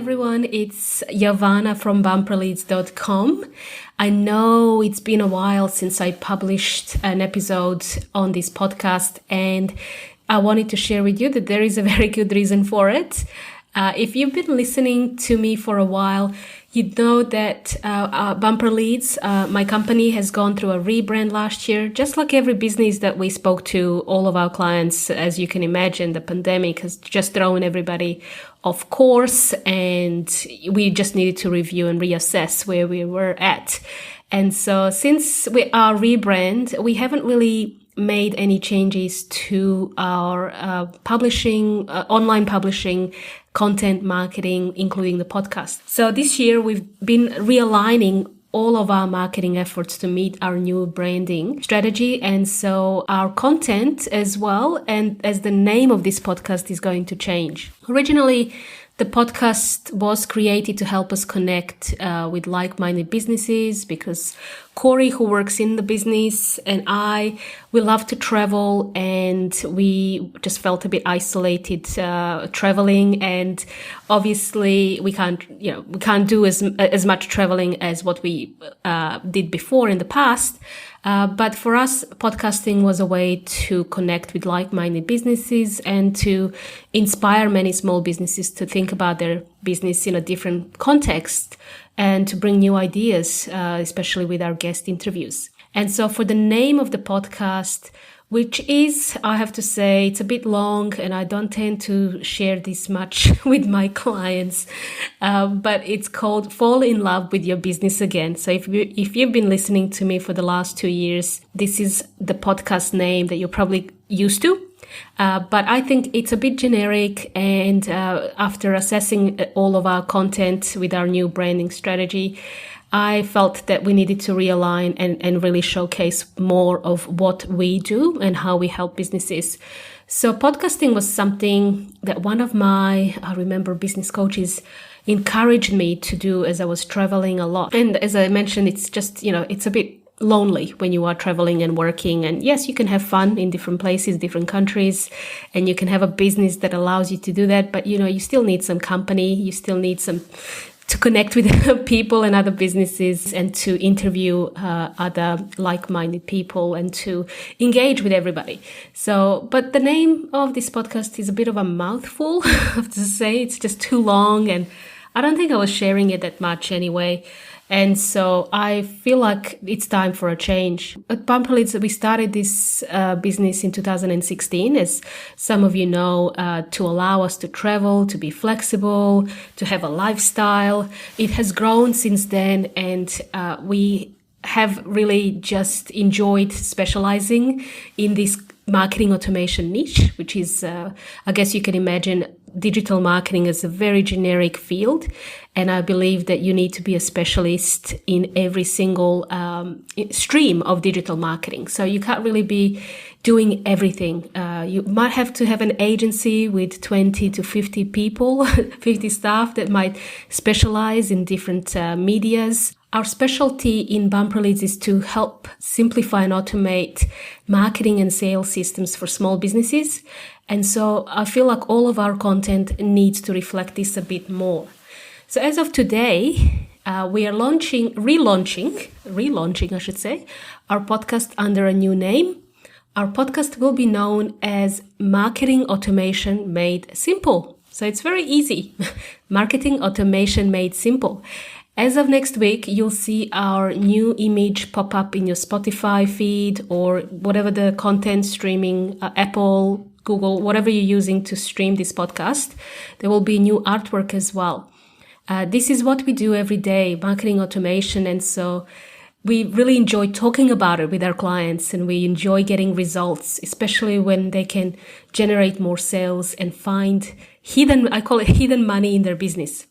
everyone. It's Yavanna from bumperleads.com. I know it's been a while since I published an episode on this podcast, and I wanted to share with you that there is a very good reason for it. If you've been listening to me for a while, you know that Bumper Leads, my company, has gone through a rebrand last year. Just like every business that we spoke to, all of our clients, as you can imagine, the pandemic has just thrown everybody off course, and we just needed to review and reassess where we were at. And so since our rebrand, we haven't really made any changes to our online publishing, content marketing, including the podcast. So this year we've been realigning all of our marketing efforts to meet our new branding strategy. And so our content as well, and as the name of this podcast, is going to change. Originally, the podcast was created to help us connect with like-minded businesses, because Corey, who works in the business, and we love to travel, and we just felt a bit isolated traveling. And obviously, we can't do as much traveling as what we did before in the past. But for us, podcasting was a way to connect with like-minded businesses and to inspire many small businesses to think about their business in a different context and to bring new ideas, especially with our guest interviews. And so for the name of the podcast, which is, I have to say, it's a bit long, and I don't tend to share this much with my clients, but it's called Fall in Love with Your Business Again. So if you've been listening to me for the last 2 years, this is the podcast name that you're probably used to. But I think it's a bit generic, and after assessing all of our content with our new branding strategy, I felt that we needed to realign and really showcase more of what we do and how we help businesses. So podcasting was something that one of my, I remember, business coaches encouraged me to do as I was traveling a lot. And as I mentioned, it's just, it's a bit lonely when you are traveling and working. And yes, you can have fun in different places, different countries, and you can have a business that allows you to do that. But, you still need some company. You still need to connect with people and other businesses, and to interview other like-minded people, and to engage with everybody. So, but the name of this podcast is a bit of a mouthful, I have to say. It's just too long, and I don't think I was sharing it that much anyway. And so I feel like it's time for a change. At Bumper Leads, we started this business in 2016, as some of you know, to allow us to travel, to be flexible, to have a lifestyle. It has grown since then, and we have really just enjoyed specializing in this marketing automation niche, which is, I guess you can imagine, digital marketing is a very generic field. And I believe that you need to be a specialist in every single stream of digital marketing. So you can't really be doing everything. You might have to have an agency with 20 to 50 people, 50 staff that might specialize in different medias. Our specialty in Bumper Leads is to help simplify and automate marketing and sales systems for small businesses. And so I feel like all of our content needs to reflect this a bit more. So as of today, we are relaunching, I should say, our podcast under a new name. Our podcast will be known as Marketing Automation Made Simple. So it's very easy. Marketing Automation Made Simple. As of next week, you'll see our new image pop up in your Spotify feed, or whatever the content streaming, Apple, Google, whatever you're using to stream this podcast. There will be new artwork as well. This is what we do every day, marketing automation. And so we really enjoy talking about it with our clients, and we enjoy getting results, especially when they can generate more sales and find I call it hidden money in their business.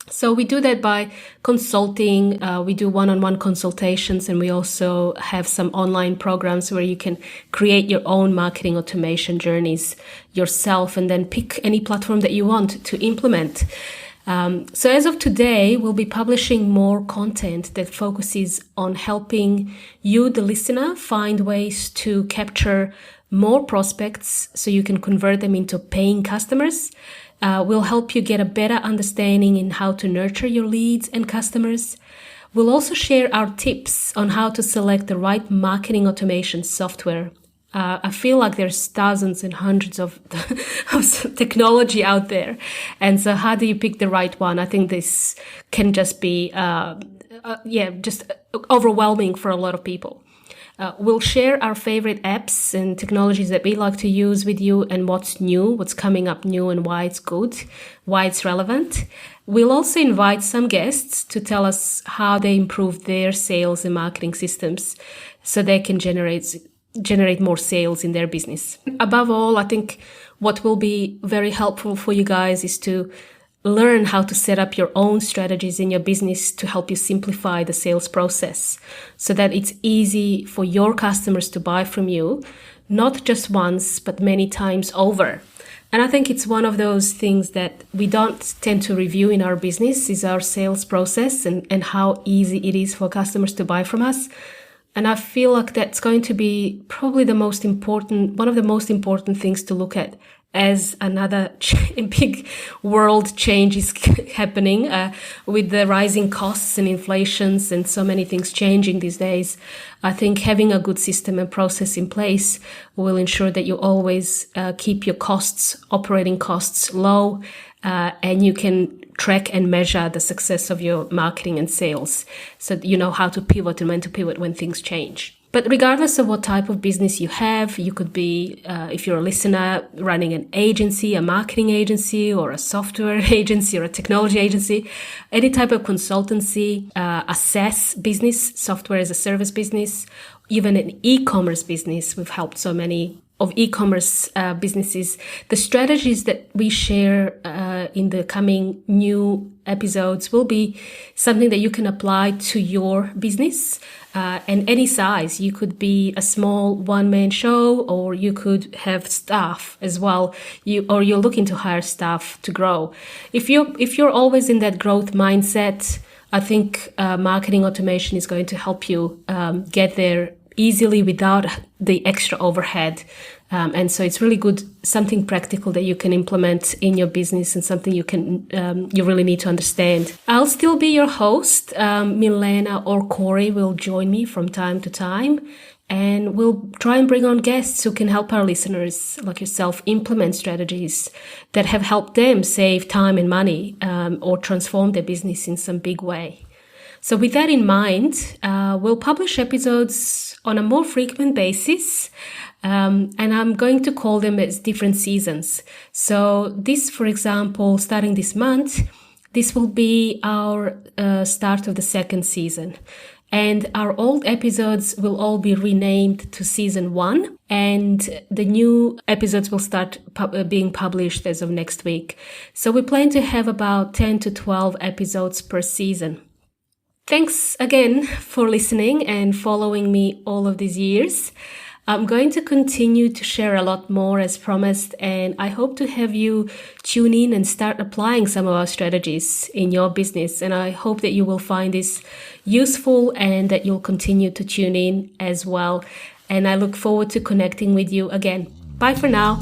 So we do that by consulting. We do one-on-one consultations, and we also have some online programs where you can create your own marketing automation journeys yourself, and then pick any platform that you want to implement. So as of today, we'll be publishing more content that focuses on helping you, the listener, find ways to capture more prospects so you can convert them into paying customers. We'll help you get a better understanding in how to nurture your leads and customers. We'll also share our tips on how to select the right marketing automation software. I feel like there's thousands and hundreds of technology out there. And so how do you pick the right one? I think this can just be, just overwhelming for a lot of people. We'll share our favorite apps and technologies that we like to use with you and what's new, what's coming up new and why it's good, why it's relevant. We'll also invite some guests to tell us how they improve their sales and marketing systems so they can generate more sales in their business. Above all, I think what will be very helpful for you guys is to learn how to set up your own strategies in your business to help you simplify the sales process so that it's easy for your customers to buy from you, not just once, but many times over. And I think it's one of those things that we don't tend to review in our business is our sales process and how easy it is for customers to buy from us. And I feel like that's going to be probably one of the most important things to look at as another big world change is happening with the rising costs and inflations and so many things changing these days. I think having a good system and process in place will ensure that you always keep your operating costs low, and you can track and measure the success of your marketing and sales so that you know how to pivot and when to pivot when things change. But regardless of what type of business you have, you could be, if you're a listener, running an agency, a marketing agency, or a software agency, or a technology agency, any type of consultancy, a SaaS business, software as a service business, even an e-commerce business. We've helped so many of e-commerce businesses. The strategies that we share in the coming new episodes will be something that you can apply to your business and any size. You could be a small one-man show, or you could have staff as well. You're looking to hire staff to grow. If you're always in that growth mindset, I think marketing automation is going to help you get there easily without the extra overhead. And so it's really good, something practical that you can implement in your business and something you really need to understand. I'll still be your host. Milena or Corey will join me from time to time, and we'll try and bring on guests who can help our listeners like yourself implement strategies that have helped them save time and money or transform their business in some big way. So with that in mind, we'll publish episodes on a more frequent basis, and I'm going to call them as different seasons. So this, for example, starting this month, this will be our start of the second season. And our old episodes will all be renamed to season 1, and the new episodes will start being published as of next week. So we plan to have about 10 to 12 episodes per season. Thanks again for listening and following me all of these years. I'm going to continue to share a lot more as promised, and I hope to have you tune in and start applying some of our strategies in your business. And I hope that you will find this useful and that you'll continue to tune in as well. And I look forward to connecting with you again. Bye for now.